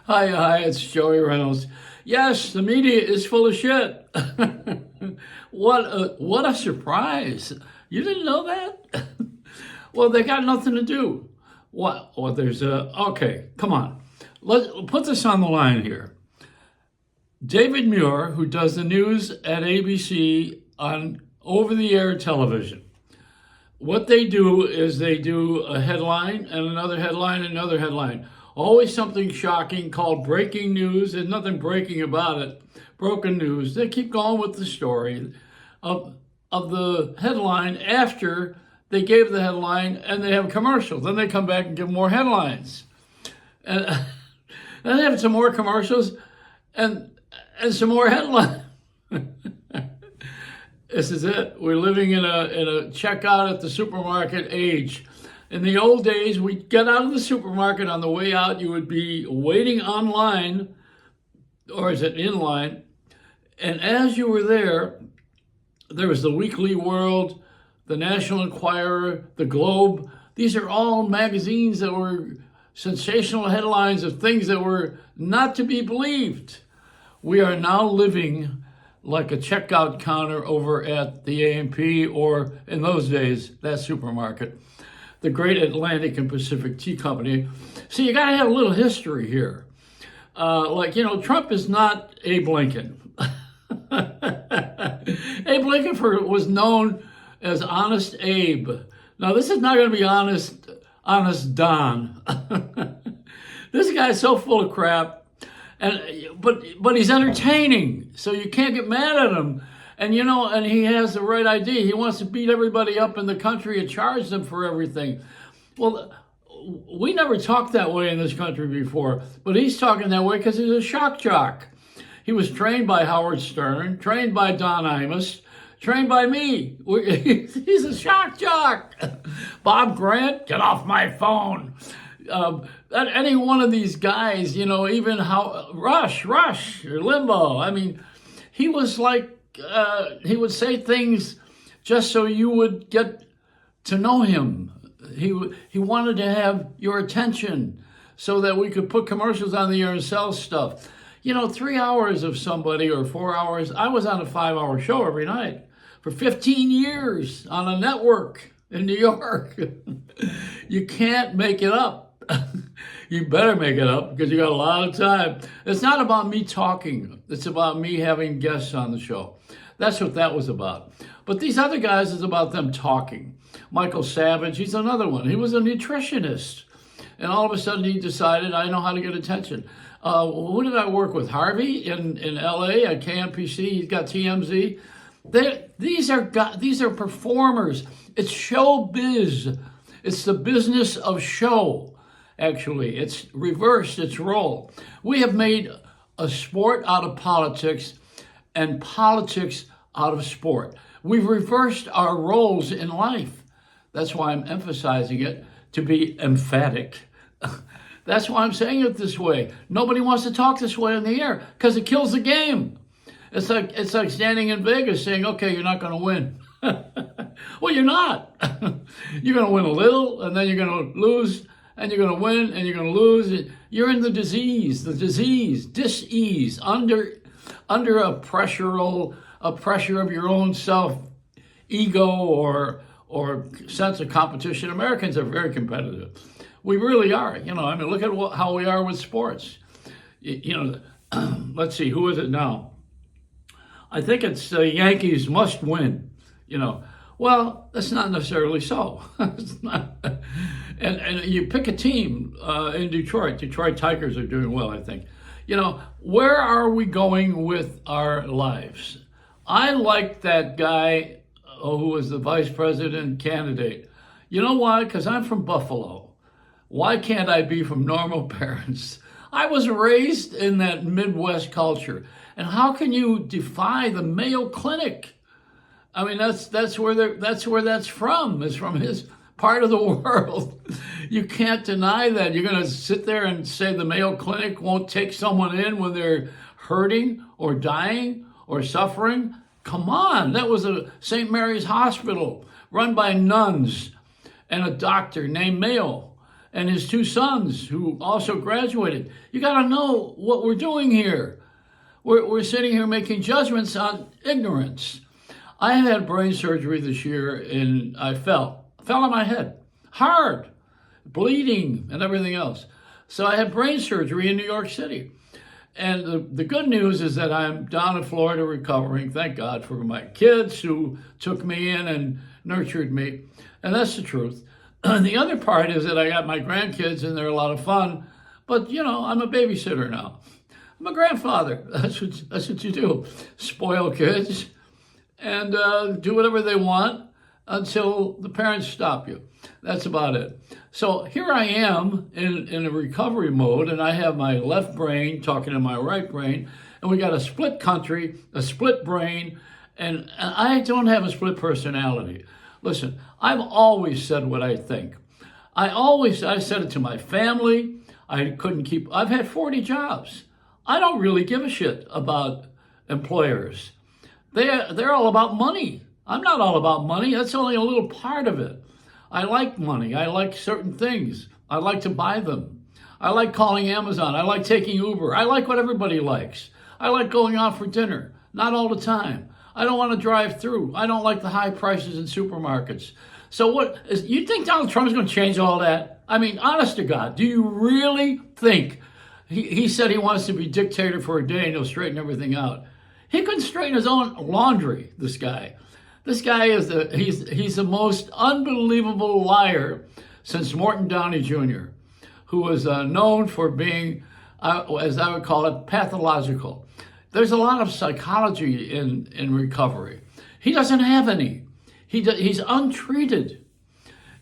Hi, it's Joey Reynolds. Yes, the media is full of shit. What a surprise. You didn't know that? Well, they got nothing to do. What? Well, okay, come on. Let's put this on the line here. David Muir, who does the news at ABC on over-the-air television, what they do is they do a headline and another headline and another headline. Always something shocking called breaking news. There's nothing breaking about it. Broken news. They keep going with the story of the headline after they gave the headline, and they have a commercial. Then they come back and give more headlines. And then they have some more commercials and some more headlines. This is it. We're living in a checkout at the supermarket age. In the old days, we'd get out of the supermarket. On the way out, you would be waiting online, or is it in line? And as you were there was the Weekly World, the National Enquirer, the Globe. These are all magazines that were sensational headlines of things that were not to be believed. We are now living like a checkout counter over at the A&P, or in those days, that supermarket, the Great Atlantic and Pacific Tea Company. So you got to have a little history here. Trump is not Abe Lincoln. Abe Lincoln was known as Honest Abe. Now, this is not going to be honest Don. This guy's so full of crap. But he's entertaining, so you can't get mad at him. And he has the right idea. He wants to beat everybody up in the country and charge them for everything. Well, we never talked that way in this country before, but he's talking that way because he's a shock jock. He was trained by Howard Stern, trained by Don Imus, trained by me. He's a shock jock. Bob Grant, get off my phone. Any one of these guys, even Rush, or Limbaugh. I mean, he was like, he would say things just so you would get to know him. He wanted to have your attention so that we could put commercials on the air and sell stuff. 3 hours of somebody or 4 hours. I was on a 5-hour show every night for 15 years on a network in New York. You can't make it up. You better make it up because you got a lot of time. It's not about me talking. It's about me having guests on the show. That's what that was about. But these other guys, is about them talking. Michael Savage, he's another one. He was a nutritionist. And all of a sudden he decided, I know how to get attention. Who did I work with? Harvey in LA at KMPC. He's got TMZ. These are performers. It's showbiz. It's the business of show. Actually, it's reversed its role. We have made a sport out of politics and politics out of sport. We've reversed our roles in life. That's why I'm emphasizing it, to be emphatic. That's why I'm saying it this way. Nobody wants to talk this way on the air because it kills the game. It's like standing in Vegas saying, okay, you're not going to win. Well, you're not. You're going to win a little, and then you're going to lose, and you're going to win, and you're going to lose. You're in the dis-ease, under a pressure of your own self-ego or sense of competition. Americans are very competitive. We really are. Look at how we are with sports. Let's see, who is it now? I think it's Yankees must win. Well, that's not necessarily so. It's not. And you pick a team in Detroit. Detroit Tigers are doing well, I think. Where are we going with our lives? I like that guy who was the vice president candidate. You know why? Because I'm from Buffalo. Why can't I be from normal parents? I was raised in that Midwest culture. And how can you defy the Mayo Clinic? I mean, that's where that's from. It's from his part of the world. You can't deny that. You're going to sit there and say the Mayo Clinic won't take someone in when they're hurting or dying or suffering? Come on. That was a St. Mary's Hospital run by nuns and a doctor named Mayo. and his two sons who also graduated. You got to know what we're doing here. We're sitting here making judgments on ignorance. I had brain surgery this year, and I fell on my head, hard, bleeding, and everything else. So I had brain surgery in New York City. And the good news is that I'm down in Florida recovering. Thank God for my kids who took me in and nurtured me. And that's the truth. And the other part is that I got my grandkids and they're a lot of fun. But, I'm a babysitter now. I'm a grandfather. That's what you do. Spoil kids and do whatever they want until the parents stop you. That's about it. So here I am in a recovery mode, and I have my left brain talking to my right brain, and we got a split country, a split brain, and I don't have a split personality. Listen, I've always said what I think. I said it to my family. I've had 40 jobs. I don't really give a shit about employers. They're all about money. I'm not all about money. That's only a little part of it. I like money. I like certain things. I like to buy them. I like calling Amazon. I like taking Uber. I like what everybody likes. I like going out for dinner. Not all the time. I don't want to drive through. I don't like the high prices in supermarkets. So you think Donald Trump is going to change all that? I mean, honest to God, do you really think he said he wants to be dictator for a day and he'll straighten everything out? He couldn't straighten his own laundry, this guy. This guy he's the most unbelievable liar since Morton Downey Jr., who was known for being, as I would call it, pathological. There's a lot of psychology in recovery. He doesn't have any. He's untreated.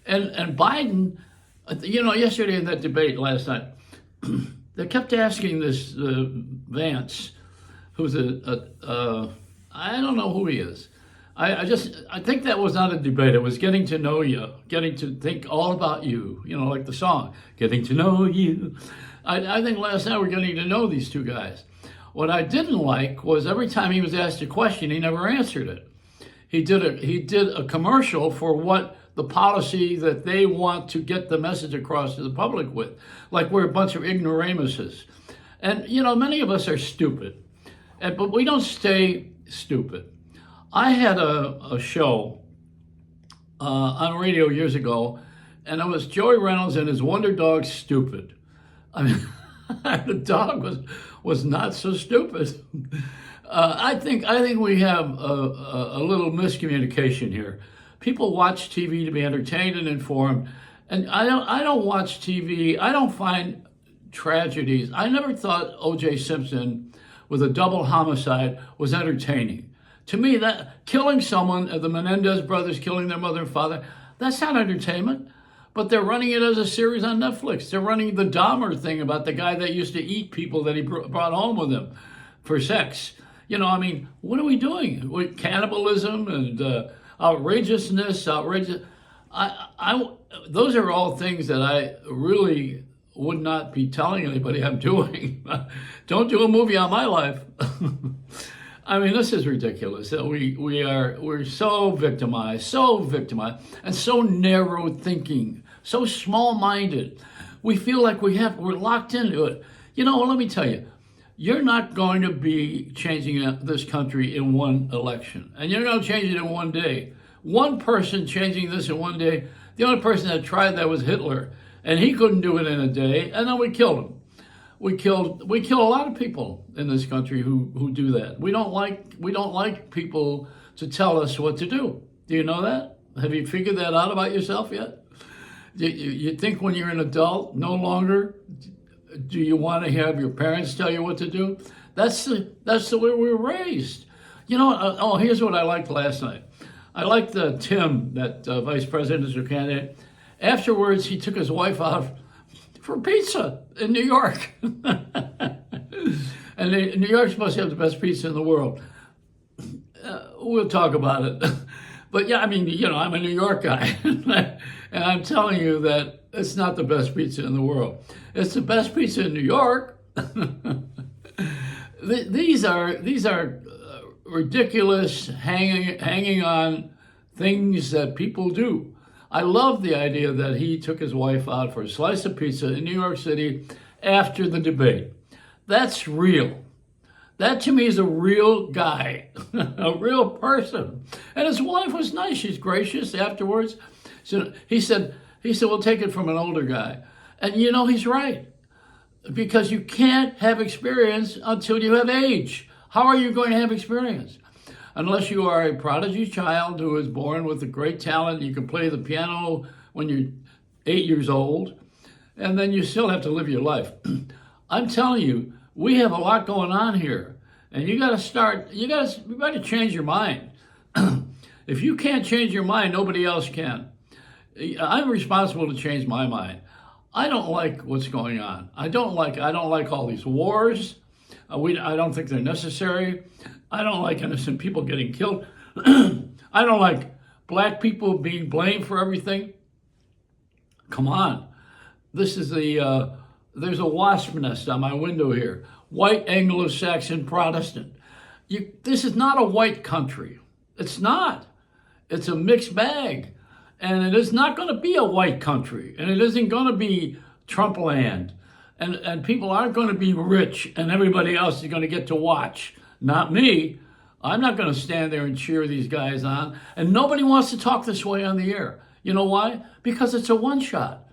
And Biden, yesterday in that debate last night, they kept asking this Vance, who's I don't know who he is. I think that was not a debate. It was getting to know you, getting to think all about you, like the song, Getting to Know You. I think last night we're getting to know these two guys. What I didn't like was every time he was asked a question, he never answered it. He did a commercial for what the policy that they want to get the message across to the public with, like we're a bunch of ignoramuses. And, many of us are stupid, but we don't stay stupid. I had a show on radio years ago, and it was Joey Reynolds and his wonder dog, Stupid. I mean, the dog was not so stupid. I think we have a little miscommunication here. People watch TV to be entertained and informed, and I don't watch TV. I don't find tragedies. I never thought O.J. Simpson with a double homicide was entertaining. To me, that killing someone, the Menendez brothers killing their mother and father, that's not entertainment. But they're running it as a series on Netflix. They're running the Dahmer thing about the guy that used to eat people that he brought home with him for sex. What are we doing? With cannibalism and outrageousness, those are all things that I really would not be telling anybody I'm doing. Don't do a movie on my life. This is ridiculous that we're so victimized, and so narrow thinking, so small-minded. We feel like we're locked into it. Let me tell you, you're not going to be changing this country in one election, and you're not changing it in one day. One person changing this in one day, the only person that tried that was Hitler, and he couldn't do it in a day, and then we killed him. We kill a lot of people in this country who do that. We don't like people to tell us what to do. Do you know that? Have you figured that out about yourself yet? You think when you're an adult, no longer do you want to have your parents tell you what to do? That's the way we were raised. Here's what I liked last night. I liked Tim, that vice presidential candidate. Afterwards, he took his wife out for pizza in New York. And New York's supposed to have the best pizza in the world. We'll talk about it. But yeah, I'm a New York guy. And I'm telling you that it's not the best pizza in the world. It's the best pizza in New York. These are ridiculous hanging on things that people do. I love the idea that he took his wife out for a slice of pizza in New York City after the debate. That's real. That to me is a real guy, a real person. And his wife was nice. She's gracious afterwards. So he said, we'll take it from an older guy. And you know, he's right. Because you can't have experience until you have age. How are you going to have experience? Unless you are a prodigy child who is born with a great talent. You can play the piano when you're 8 years old. And then you still have to live your life. I'm telling you, we have a lot going on here. And you got to change your mind. If you can't change your mind, nobody else can. I'm responsible to change my mind. I don't like what's going on. I don't like all these wars. I don't think they're necessary. I don't like innocent people getting killed. I don't like black people being blamed for everything. Come on. This is there's a wasp nest on my window here. White Anglo-Saxon Protestant. This is not a white country. It's not. It's a mixed bag. And it is not going to be a white country. And it isn't going to be Trump land. And people aren't going to be rich and everybody else is going to get to watch. Not me. I'm not going to stand there and cheer these guys on. And nobody wants to talk this way on the air. You know why? Because it's a one-shot.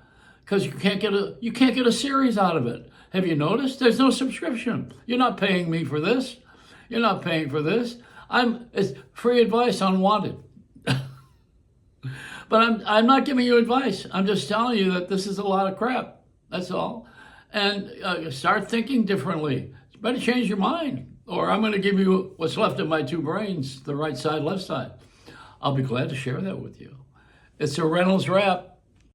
Because you can't get a series out of it. Have you noticed? There's no subscription. You're not paying me for this. You're not paying for this. It's free advice unwanted. But I'm not giving you advice. I'm just telling you that this is a lot of crap. That's all. And start thinking differently. You better change your mind, or I'm going to give you what's left of my two brains, the right side, left side. I'll be glad to share that with you. It's a Reynolds Wrap.